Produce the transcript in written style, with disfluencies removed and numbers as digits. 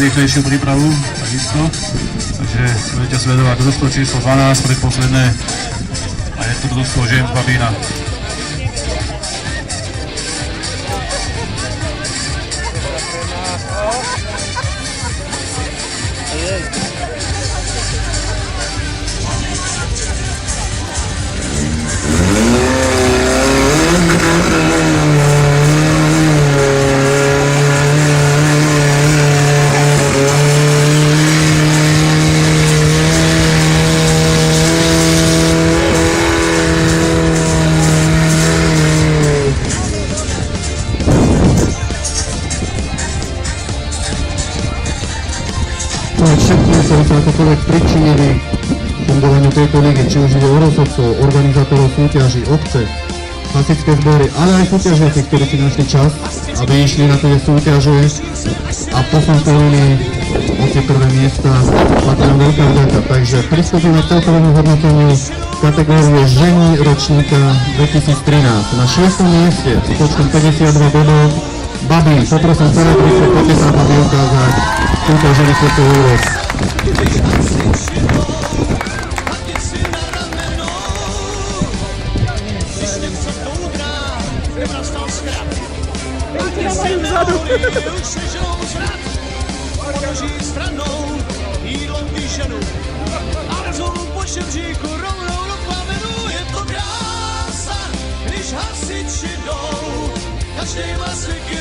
najrýchlejšiu prípravu, takisto. Takže budete sledovať družstvo číslo 12, predposledné. A je to družstvo žien Babína. Všetkým, ktorí sa akokoľvek pričinili fungovaniu tejto ligy, či už ide o rozhodcov, organizátorov súťaží, obce, hasičské zbory, ale aj súťažiaci, ktorí si našli čas, aby išli na tie súťaže a posunuli o tie prvé miesta, patrí veľká vďaka. Takže pristúpime k celkovému hodnoteniu kategórie ženy ročníka 2013. Na 6. mieste s počtom 52 bodov Babín. Poprosím celé družstvo, poďte sa Babi ukázať súťažili svetovú úroveň. Každej má svět